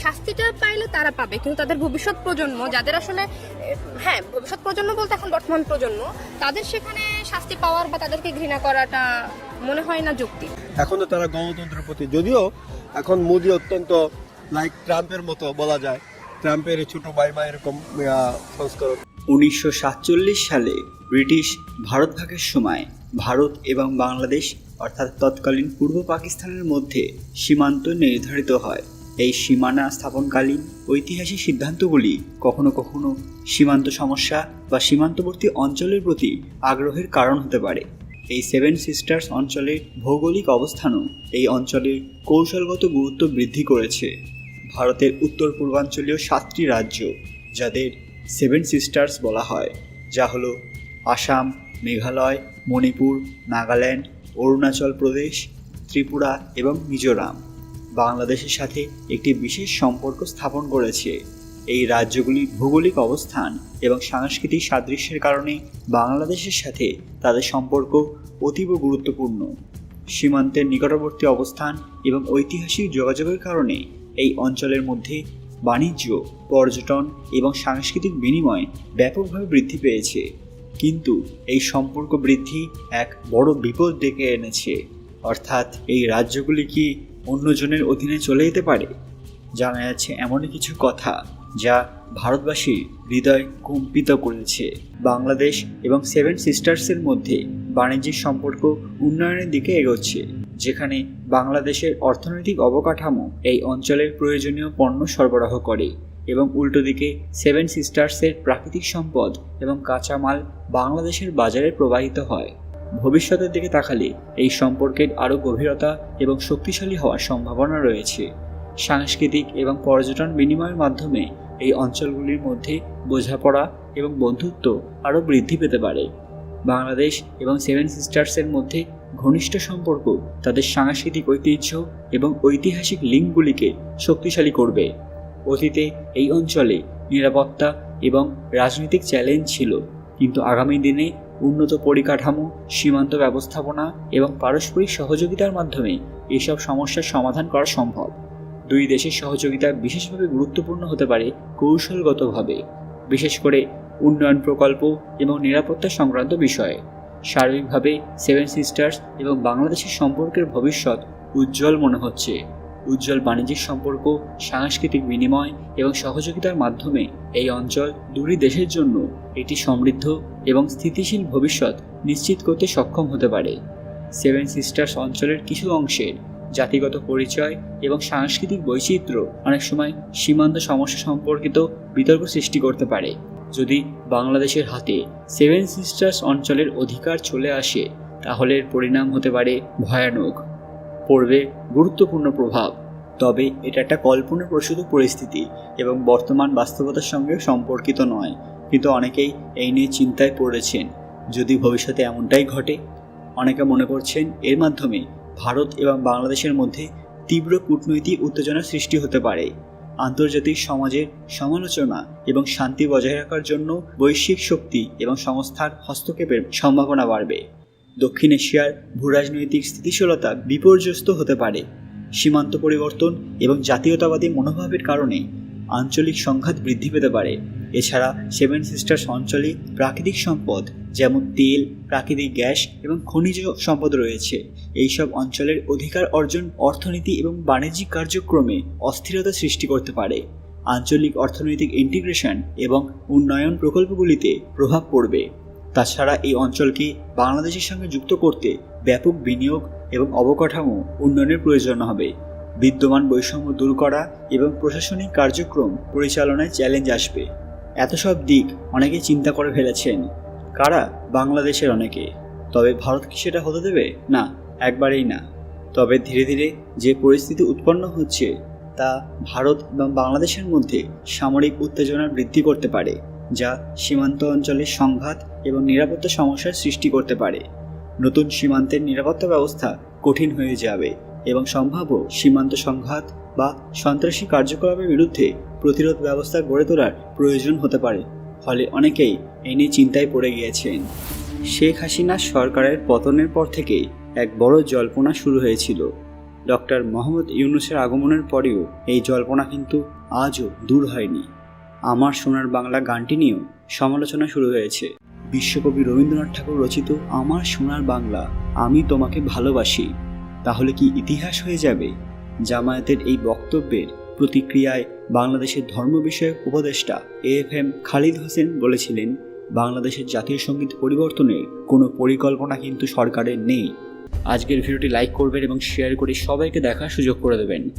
শাস্তিটা পাইলে তারা পাবে, কিন্তু তাদের ভবিষ্যৎ প্রজন্ম, যাদের আসলে ভবিষ্যৎ প্রজন্ম বলতে এখন বর্তমান প্রজন্ম, তাদের সেখানে শাস্তি পাওয়ার বা তাদেরকে ঘৃণা করাটা মনে হয় না যুক্তি। এখন তো তারা গণতন্ত্রের প্রতি, যদিও এখন মোদি অত্যন্ত লাইক ট্রাম্পের মতো বলা যায়, ট্রাম্পের ছোট ভাই মা এরকম সংস্করণ। 1947 সালে ব্রিটিশ ভারত ভাগের সময় ভারত এবং বাংলাদেশ অর্থাৎ তৎকালীন পূর্ব পাকিস্তানের মধ্যে সীমান্ত নির্ধারিত হয়। এই সীমানা স্থাপনকালীন ঐতিহাসিক সিদ্ধান্তগুলি কখনো কখনো সীমান্ত সমস্যা বা সীমান্তবর্তী অঞ্চলের প্রতি আগ্রহের কারণ হতে পারে। এই সেভেন সিস্টার্স অঞ্চলের ভৌগোলিক অবস্থানও এই অঞ্চলের কৌশলগত গুরুত্ব বৃদ্ধি করেছে। ভারতের উত্তর পূর্বাঞ্চলীয় 7টি রাজ্য, যাদের সেভেন সিস্টার্স বলা হয়, যা হলো আসাম, মেঘালয়, মণিপুর, নাগাল্যান্ড, অরুণাচল প্রদেশ, ত্রিপুরা এবং মিজোরাম, বাংলাদেশের সাথে একটি বিশেষ সম্পর্ক স্থাপন করেছে। এই রাজ্যগুলির ভৌগোলিক অবস্থান এবং সাংস্কৃতিক সাদৃশ্যের কারণে বাংলাদেশের সাথে তাদের সম্পর্ক অতীব গুরুত্বপূর্ণ। সীমান্তের নিকটবর্তী অবস্থান এবং ঐতিহাসিক যোগাযোগের কারণে এই অঞ্চলের মধ্যে বাণিজ্য, পর্যটন এবং সাংস্কৃতিক বিনিময় ব্যাপকভাবে বৃদ্ধি পেয়েছে। কিন্তু এই সম্পর্ক বৃদ্ধি এক বড় বিপদ ডেকে এনেছে, অর্থাৎ এই রাজ্যগুলি কি অন্যজনের অধীনে চলে যেতে পারে। জানা যাচ্ছে এমনই কিছু কথা যা ভারতবাসীর হৃদয় কম্পিত করেছে। বাংলাদেশ এবং সেভেন সিস্টার্সের মধ্যে বাণিজ্যিক সম্পর্ক উন্নয়নের দিকে এগোচ্ছে, যেখানে বাংলাদেশের অর্থনৈতিক অবকাঠামো এই অঞ্চলের প্রয়োজনীয় পণ্য সরবরাহ করে এবং উল্টো দিকে সেভেন সিস্টার্সের প্রাকৃতিক সম্পদ এবং কাঁচামাল বাংলাদেশের বাজারে প্রবাহিত হয়। ভবিষ্যতের দিকে তাকালে এই সম্পর্কের আরও গভীরতা এবং শক্তিশালী হওয়ার সম্ভাবনা রয়েছে। সাংস্কৃতিক এবং পর্যটন বিনিময়ের মাধ্যমে এই অঞ্চলগুলির মধ্যে বোঝাপড়া এবং বন্ধুত্ব আরও বৃদ্ধি পেতে পারে। বাংলাদেশ এবং সেভেন সিস্টার্সের মধ্যে ঘনিষ্ঠ সম্পর্ক তাদের সাংস্কৃতিক ঐতিহ্য এবং ঐতিহাসিক লিঙ্কগুলিকে শক্তিশালী করবে। অতীতে এই অঞ্চলে নিরাপত্তা এবং রাজনৈতিক চ্যালেঞ্জ ছিল, কিন্তু আগামী দিনে উন্নত পরিকাঠামো, সীমান্ত ব্যবস্থাপনা এবং পারস্পরিক সহযোগিতার মাধ্যমে এসব সমস্যার সমাধান করা সম্ভব। দুই দেশের সহযোগিতা বিশেষভাবে গুরুত্বপূর্ণ হতে পারে কৌশলগতভাবে, বিশেষ করে উন্নয়ন প্রকল্প এবং নিরাপত্তা সংক্রান্ত বিষয়ে। সার্বিকভাবে সেভেন সিস্টার্স এবং বাংলাদেশের সম্পর্কের ভবিষ্যৎ উজ্জ্বল মনে হচ্ছে। উজ্জ্বল বাণিজ্যিক সম্পর্ক, সাংস্কৃতিক বিনিময় এবং সহযোগিতার মাধ্যমে এই অঞ্চল দুই দেশের জন্য একটি সমৃদ্ধ এবং স্থিতিশীল ভবিষ্যৎ নিশ্চিত করতে সক্ষম হতে পারে। সেভেন সিস্টার্স অঞ্চলের কিছু অংশের জাতিগত পরিচয় এবং সাংস্কৃতিক বৈচিত্র্য অনেক সময় সীমান্ত সমস্যা সম্পর্কিত বিতর্ক সৃষ্টি করতে পারে। যদি বাংলাদেশের হাতে সেভেন সিস্টার্স অঞ্চলের অধিকার চলে আসে, তাহলে এর পরিণাম হতে পারে ভয়ানক, পড়বে গুরুত্বপূর্ণ প্রভাব। তবে এটা একটা কল্পনাপ্রসূত পরিস্থিতি এবং বর্তমান বাস্তবতার সঙ্গে সম্পর্কিত নয়, কিন্তু অনেকেই এই নিয়ে চিন্তায় পড়েছেন যদি ভবিষ্যতে এমনটাই ঘটে। অনেকে মনে করছেন এর মাধ্যমে ভারত এবং বাংলাদেশের মধ্যে তীব্র কূটনৈতিক উত্তেজনার সৃষ্টি হতে পারে। আন্তর্জাতিক সমাজের সমালোচনা এবং শান্তি বজায় রাখার জন্য বৈশ্বিক শক্তি এবং সংস্থার হস্তক্ষেপের সম্ভাবনা বাড়বে। দক্ষিণ এশিয়ার ভূরাজনৈতিক স্থিতিশীলতা বিপর্যস্ত হতে পারে। সীমান্ত পরিবর্তন এবং জাতীয়তাবাদী মনোভাবের কারণে আঞ্চলিক সংঘাত বৃদ্ধি পেতে পারে। এছাড়া সেভেন সিস্টার্স অঞ্চলে প্রাকৃতিক সম্পদ যেমন তেল, প্রাকৃতিক গ্যাস এবং খনিজ সম্পদ রয়েছে। এইসব অঞ্চলের অধিকার অর্জন অর্থনীতি এবং বাণিজ্যিক কার্যক্রমে অস্থিরতা সৃষ্টি করতে পারে। আঞ্চলিক অর্থনৈতিক ইন্টিগ্রেশন এবং উন্নয়ন প্রকল্পগুলিতে প্রভাব পড়বে। তাছাড়া এই অঞ্চলকে বাংলাদেশের সঙ্গে যুক্ত করতে ব্যাপক বিনিয়োগ এবং অবকাঠামো উন্নয়নের প্রয়োজন হবে। বিদ্যমান বৈষম্য দূর করা এবং প্রশাসনিক কার্যক্রম পরিচালনায় চ্যালেঞ্জ আসবে। এত সব দিক অনেকে চিন্তা করে ফেলেছেন। কারা? বাংলাদেশের অনেকে। তবে ভারত কি সেটা হতে দেবে? না, একবারেই না। তবে ধীরে ধীরে যে পরিস্থিতি উৎপন্ন হচ্ছে তা ভারত এবং বাংলাদেশের মধ্যে সামরিক উত্তেজনা বৃদ্ধি করতে পারে, যা সীমান্ত অঞ্চলের সংঘাত এবং নিরাপত্তা সমস্যার সৃষ্টি করতে পারে। নতুন সীমান্তের নিরাপত্তা ব্যবস্থা কঠিন হয়ে যাবে এবং সম্ভাব্য সীমান্ত সংঘাত বা সন্ত্রাসী কার্যকলাপের বিরুদ্ধে প্রতিরোধ ব্যবস্থা গড়ে তোলার প্রয়োজন হতে পারে। ফলে অনেকেই এই নিয়ে চিন্তায় পড়ে গিয়েছেন। শেখ হাসিনা সরকারের পতনের পর থেকেই এক বড় জল্পনা শুরু হয়েছিল। ডক্টর মোহাম্মদ ইউনূসের আগমনের পরেও এই জল্পনা কিন্তু আজও দূর হয়নি। আমার সোনার বাংলা গানটি নিয়েও সমালোচনা শুরু হয়েছে। বিশ্বকবি রবীন্দ্রনাথ ঠাকুর রচিত আমার সোনার বাংলা আমি তোমাকে ভালোবাসি তাহলে কি ইতিহাস হয়ে যাবে? জামায়াতের এই বক্তব্যের প্রতিক্রিয়ায় বাংলাদেশের ধর্ম বিষয়ক উপদেষ্টা AFM খালিদ হোসেন বলেছিলেন, বাংলাদেশের জাতীয় সঙ্গীত পরিবর্তনের কোনো পরিকল্পনা কিন্তু সরকারের নেই। আজকের ভিডিওটি লাইক করবেন এবং শেয়ার করে সবাইকে দেখার সুযোগ করে দেবেন।